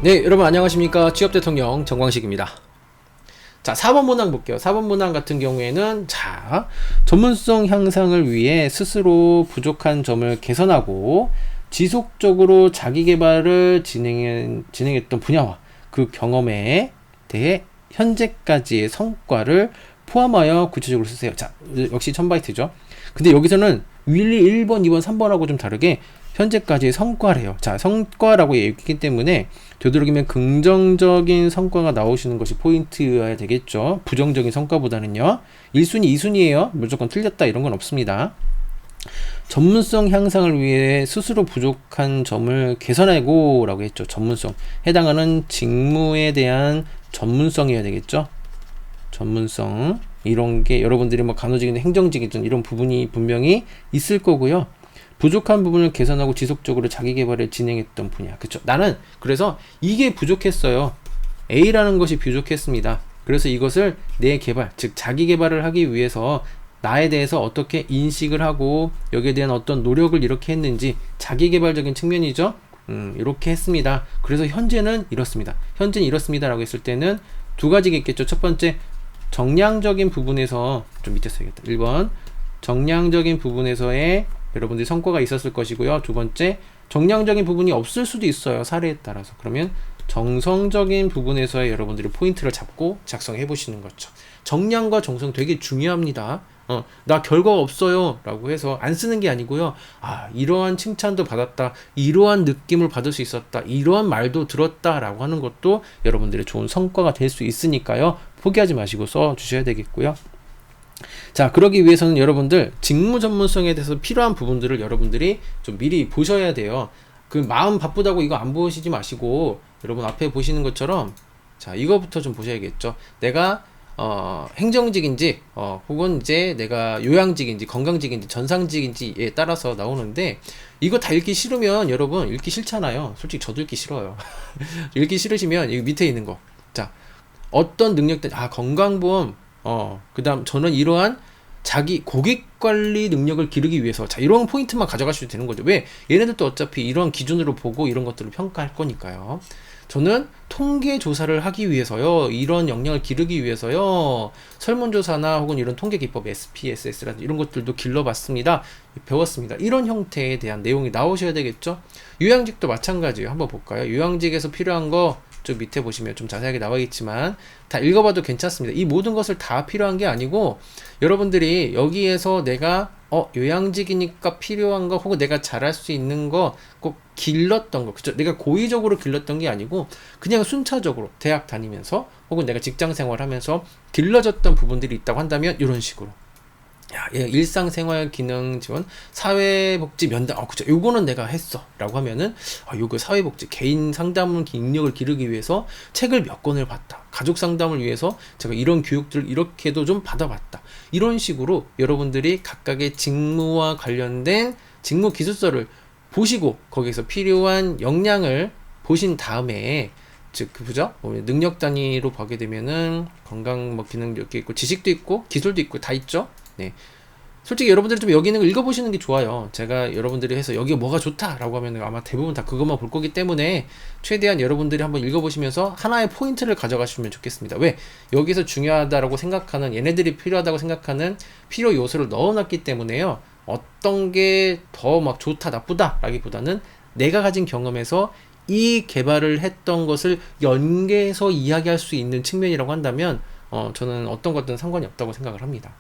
네, 여러분 안녕하십니까. 취업대통령 정광식입니다. 자, 4번 문항 볼게요. 4번 문항 같은 경우에는 전문성 향상을 위해 스스로 부족한 점을 개선하고 지속적으로 자기 개발을 진행했던 분야와 그 경험에 대해 현재까지의 성과를 포함하여 구체적으로 쓰세요. 자, 역시 1000바이트죠. 근데 여기서는 윌리 1번, 2번, 3번하고 좀 다르게 현재까지의 성과래요. 자, 성과라고 얘기했기 때문에 되도록이면 긍정적인 성과가 나오시는 것이 포인트여야 되겠죠. 부정적인 성과보다는요. 1순위, 2순위예요. 무조건 틀렸다 이런 건 없습니다. 전문성 향상을 위해 스스로 부족한 점을 개선하고 라고 했죠. 전문성. 해당하는 직무에 대한 전문성이어야 되겠죠. 전문성. 이런 게 여러분들이 뭐 간호직이든 행정직이든 이런 부분이 분명히 있을 거고요. 부족한 부분을 개선하고 지속적으로 자기 개발을 진행했던 분야. 그쵸? 나는 그래서 이게 부족했어요. A라는 것이 부족했습니다. 그래서 이것을 내 개발, 즉 자기 개발을 하기 위해서 나에 대해서 어떻게 인식을 하고 여기에 대한 어떤 노력을 이렇게 했는지 자기 개발적인 측면이죠. 이렇게 했습니다. 그래서 현재는 이렇습니다. 현재는 이렇습니다 라고 했을 때는 두 가지가 있겠죠. 첫 번째, 정량적인 부분에서 좀 밑에 써야겠다. 1번 정량적인 부분에서의 여러분들이 성과가 있었을 것이고요. 두 번째, 정량적인 부분이 없을 수도 있어요. 사례에 따라서. 그러면 정성적인 부분에서의 여러분들이 포인트를 잡고 작성해 보시는 거죠. 정량과 정성 되게 중요합니다. 나 결과가 없어요 라고 해서 안 쓰는 게 아니고요. 이러한 칭찬도 받았다, 이러한 느낌을 받을 수 있었다, 이러한 말도 들었다 라고 하는 것도 여러분들의 좋은 성과가 될 수 있으니까요. 포기하지 마시고 써 주셔야 되겠고요. 자, 그러기 위해서는 여러분들 직무 전문성에 대해서 필요한 부분들을 여러분들이 좀 미리 보셔야 돼요. 그 마음 바쁘다고 이거 안 보시지 마시고 여러분 앞에 보시는 것처럼 자, 이거부터 좀 보셔야겠죠. 내가 행정직인지 혹은 이제 내가 요양직인지 건강직인지 전상직인지에 따라서 나오는데, 이거 다 읽기 싫으면 여러분 읽기 싫잖아요. 솔직히 저도 읽기 싫어요. 읽기 싫으시면 여기 밑에 있는 거, 자, 어떤 능력들, 건강보험, 그 다음 저는 이러한 자기 고객관리 능력을 기르기 위해서, 자, 이런 포인트만 가져가셔도 되는 거죠. 왜? 얘네들도 어차피 이런 기준으로 보고 이런 것들을 평가할 거니까요. 저는 통계 조사를 하기 위해서요, 이런 역량을 기르기 위해서요, 설문조사나 혹은 이런 통계 기법 SPSS라든지 이런 것들도 길러봤습니다. 배웠습니다. 이런 형태에 대한 내용이 나오셔야 되겠죠. 요양직도 마찬가지예요. 한번 볼까요? 요양직에서 필요한 거 좀 밑에 보시면 좀 자세하게 나와 있지만 다 읽어봐도 괜찮습니다. 이 모든 것을 다 필요한 게 아니고 여러분들이 여기에서 내가 요양직이니까 필요한 거 혹은 내가 잘할 수 있는 거 꼭 길렀던 거, 그쵸? 내가 고의적으로 길렀던 게 아니고 그냥 순차적으로 대학 다니면서 혹은 내가 직장 생활하면서 길러졌던 부분들이 있다고 한다면 이런 식으로 일상생활 기능 지원, 사회복지 면담, 그쵸, 요거는 내가 했어 라고 하면은 요거 사회복지 개인 상담 능력을 기르기 위해서 책을 몇 권을 봤다, 가족 상담을 위해서 제가 이런 교육들을 이렇게도 좀 받아봤다, 이런 식으로 여러분들이 각각의 직무와 관련된 직무 기술서를 보시고 거기서 필요한 역량을 보신 다음에, 즉 그죠? 능력 단위로 보게 되면은 건강 기능도 이렇게 있고 지식도 있고 기술도 있고 다 있죠. 네. 솔직히 여러분들이 좀 여기 있는 거 읽어보시는 게 좋아요. 제가 여러분들이 해서 여기가 뭐가 좋다라고 하면 아마 대부분 다 그것만 볼 거기 때문에 최대한 여러분들이 한번 읽어보시면서 하나의 포인트를 가져가시면 좋겠습니다. 왜? 여기서 중요하다라고 생각하는, 얘네들이 필요하다고 생각하는 필요 요소를 넣어놨기 때문에요. 어떤 게 더 좋다 나쁘다 라기보다는 내가 가진 경험에서 이 개발을 했던 것을 연계해서 이야기할 수 있는 측면이라고 한다면 저는 어떤 것든 상관이 없다고 생각을 합니다.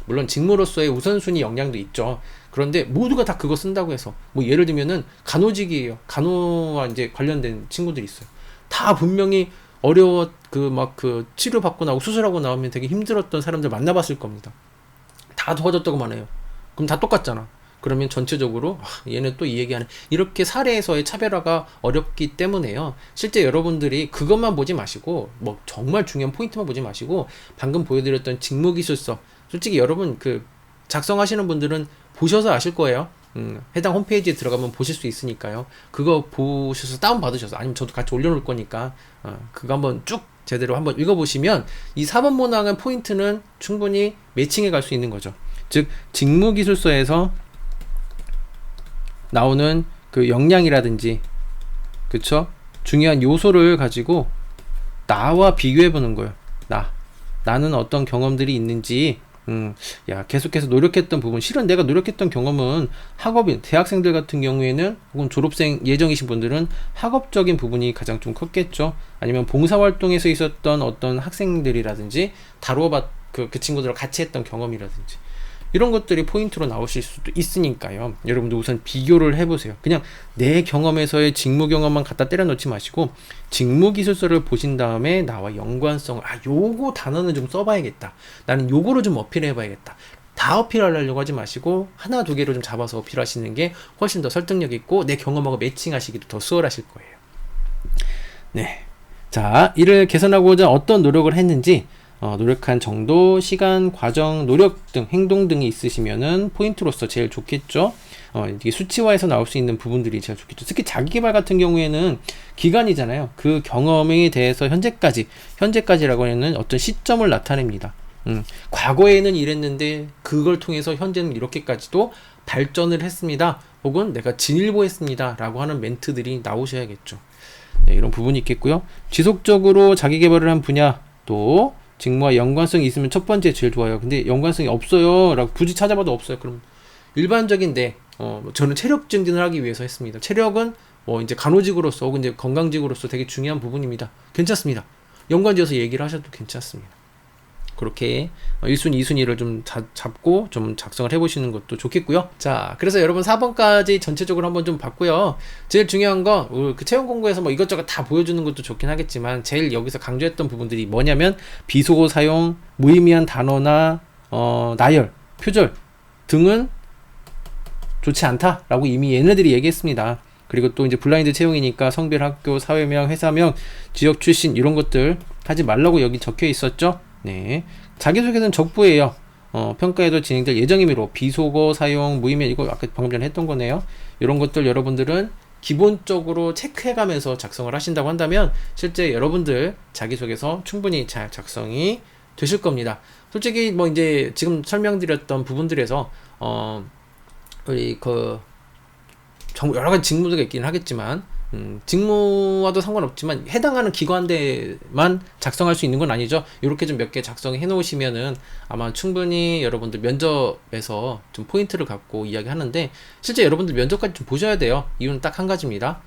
물론 직무로서의 우선순위 역량도 있죠. 그런데 모두가 다 그거 쓴다고 해서 예를 들면은 간호직이에요. 간호와 이제 관련된 친구들이 있어요. 다 분명히 어려워 그 치료받고 나오고 수술하고 나오면 되게 힘들었던 사람들 만나봤을 겁니다. 다 도와줬다고만 해요. 그럼 다 똑같잖아. 그러면 전체적으로 얘는 또 이 얘기하네, 이렇게 사례에서의 차별화가 어렵기 때문에요. 실제 여러분들이 그것만 보지 마시고 정말 중요한 포인트만 보지 마시고 방금 보여드렸던 직무기술서, 솔직히 여러분 작성하시는 분들은 보셔서 아실 거예요. 해당 홈페이지에 들어가면 보실 수 있으니까요. 그거 보셔서 다운 받으셔서, 아니면 저도 같이 올려놓을 거니까 그거 한번 쭉 제대로 한번 읽어보시면 이 4번 문항의 포인트는 충분히 매칭해 갈 수 있는 거죠. 즉 직무기술서에서 나오는 그 역량이라든지, 그쵸? 중요한 요소를 가지고 나와 비교해 보는 거예요. 나는 어떤 경험들이 있는지, 야, 계속해서 노력했던 부분, 실은 내가 노력했던 경험은 학업인, 대학생들 같은 경우에는, 혹은 졸업생 예정이신 분들은 학업적인 부분이 가장 좀 컸겠죠. 아니면 봉사활동에서 있었던 어떤 학생들이라든지, 그 친구들과 같이 했던 경험이라든지, 이런 것들이 포인트로 나오실 수도 있으니까요. 여러분들 우선 비교를 해보세요. 그냥 내 경험에서의 직무 경험만 갖다 때려 넣지 마시고 직무 기술서를 보신 다음에 나와 연관성을 요거 단어는 좀 써봐야겠다. 나는 요거를 좀 어필해봐야겠다. 다 어필하려고 하지 마시고 하나 두 개로 좀 잡아서 어필하시는 게 훨씬 더 설득력 있고 내 경험하고 매칭하시기도 더 수월하실 거예요. 네. 자, 이를 개선하고자 어떤 노력을 했는지 노력한 정도, 시간, 과정, 노력 등 행동 등이 있으시면은 포인트로서 제일 좋겠죠. 이게 수치화해서 나올 수 있는 부분들이 제일 좋겠죠. 특히 자기개발 같은 경우에는 기간이잖아요. 그 경험에 대해서 현재까지라고 하는 어떤 시점을 나타냅니다. 과거에는 이랬는데 그걸 통해서 현재는 이렇게까지도 발전을 했습니다. 혹은 내가 진일보했습니다. 라고 하는 멘트들이 나오셔야겠죠. 네, 이런 부분이 있겠고요. 지속적으로 자기개발을 한 분야, 또 직무와 연관성이 있으면 첫 번째 제일 좋아요. 근데 연관성이 없어요 라고 굳이 찾아봐도 없어요. 그럼 일반적인데 저는 체력 증진을 하기 위해서 했습니다. 체력은 이제 간호직으로서 혹은 이제 건강직으로서 되게 중요한 부분입니다. 괜찮습니다. 연관지어서 얘기를 하셔도 괜찮습니다. 그렇게 1순위, 2순위를 좀 잡고 좀 작성을 해보시는 것도 좋겠고요. 자, 그래서 여러분 4번까지 전체적으로 한번 좀 봤고요. 제일 중요한 건 그 채용 공고에서 이것저것 다 보여주는 것도 좋긴 하겠지만 제일 여기서 강조했던 부분들이 뭐냐면 비속어 사용, 무의미한 단어나 나열, 표절 등은 좋지 않다라고 이미 얘네들이 얘기했습니다. 그리고 또 이제 블라인드 채용이니까 성별, 학교, 사회명, 회사명, 지역 출신 이런 것들 하지 말라고 여기 적혀 있었죠. 네. 자기소개서는 적부예요. 평가에도 진행될 예정이므로 비속어 사용, 무의미한 이거 아까 방금 전에 했던 거네요. 이런 것들 여러분들은 기본적으로 체크해가면서 작성을 하신다고 한다면 실제 여러분들 자기소개서 충분히 잘 작성이 되실 겁니다. 솔직히 이제 지금 설명드렸던 부분들에서 우리 여러 가지 직무가 있긴 하겠지만 직무와도 상관없지만 해당하는 기관대만 작성할 수 있는 건 아니죠. 이렇게 좀 몇 개 작성해 놓으시면은 아마 충분히 여러분들 면접에서 좀 포인트를 갖고 이야기하는데 실제 여러분들 면접까지 좀 보셔야 돼요. 이유는 딱 한 가지입니다.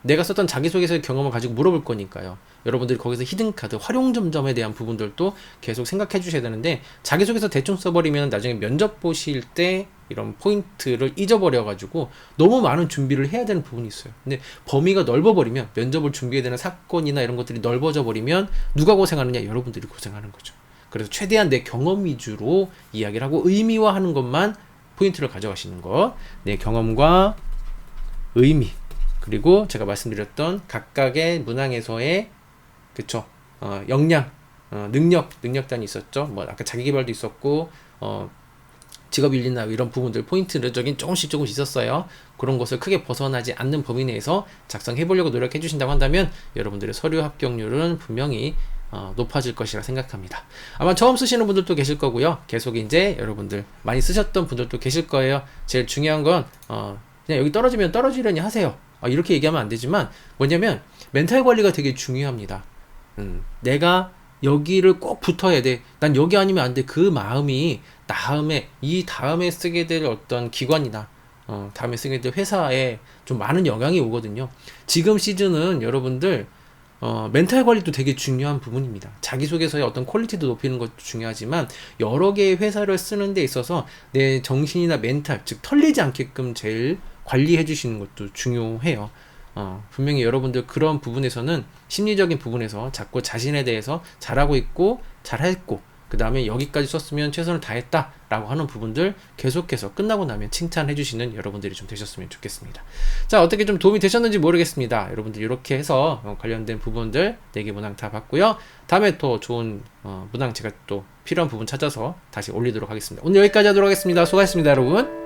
내가 썼던 자기소개서의 경험을 가지고 물어볼 거니까요. 여러분들이 거기서 히든카드, 활용점점에 대한 부분들도 계속 생각해 주셔야 되는데 자기소개서 대충 써버리면 나중에 면접 보실 때 이런 포인트를 잊어버려가지고 너무 많은 준비를 해야 되는 부분이 있어요. 근데 범위가 넓어버리면 면접을 준비해야 되는 사건이나 이런 것들이 넓어져 버리면 누가 고생하느냐? 여러분들이 고생하는 거죠. 그래서 최대한 내 경험 위주로 이야기를 하고 의미화하는 것만 포인트를 가져가시는 것. 내 경험과 의미, 그리고 제가 말씀드렸던 각각의 문항에서의 역량, 능력단이 있었죠. 아까 자기개발도 있었고 직업윤리나 이런 부분들 포인트적인 조금씩 있었어요. 그런 것을 크게 벗어나지 않는 범위 내에서 작성해 보려고 노력해 주신다고 한다면 여러분들의 서류 합격률은 분명히 높아질 것이라 생각합니다. 아마 처음 쓰시는 분들도 계실 거고요. 계속 이제 여러분들 많이 쓰셨던 분들도 계실 거예요. 제일 중요한 건 그냥 여기 떨어지면 떨어지려니 하세요. 이렇게 얘기하면 안 되지만 뭐냐면 멘탈 관리가 되게 중요합니다. 내가 여기를 꼭 붙어야 돼. 난 여기 아니면 안 돼. 그 마음이 다음에 쓰게 될 어떤 기관이나 다음에 쓰게 될 회사에 좀 많은 영향이 오거든요. 지금 시즌은 여러분들 멘탈 관리도 되게 중요한 부분입니다. 자기소개서의 어떤 퀄리티도 높이는 것도 중요하지만 여러 개의 회사를 쓰는 데 있어서 내 정신이나 멘탈, 즉 털리지 않게끔 제일 관리해 주시는 것도 중요해요. 분명히 여러분들 그런 부분에서는 심리적인 부분에서 자꾸 자신에 대해서 잘하고 있고 잘했고 그 다음에 여기까지 썼으면 최선을 다했다 라고 하는 부분들 계속해서 끝나고 나면 칭찬해 주시는 여러분들이 좀 되셨으면 좋겠습니다. 자, 어떻게 좀 도움이 되셨는지 모르겠습니다. 여러분들 이렇게 해서 관련된 부분들 4개 문항 다 봤고요. 다음에 또 좋은 문항 제가 또 필요한 부분 찾아서 다시 올리도록 하겠습니다. 오늘 여기까지 하도록 하겠습니다. 수고하셨습니다, 여러분.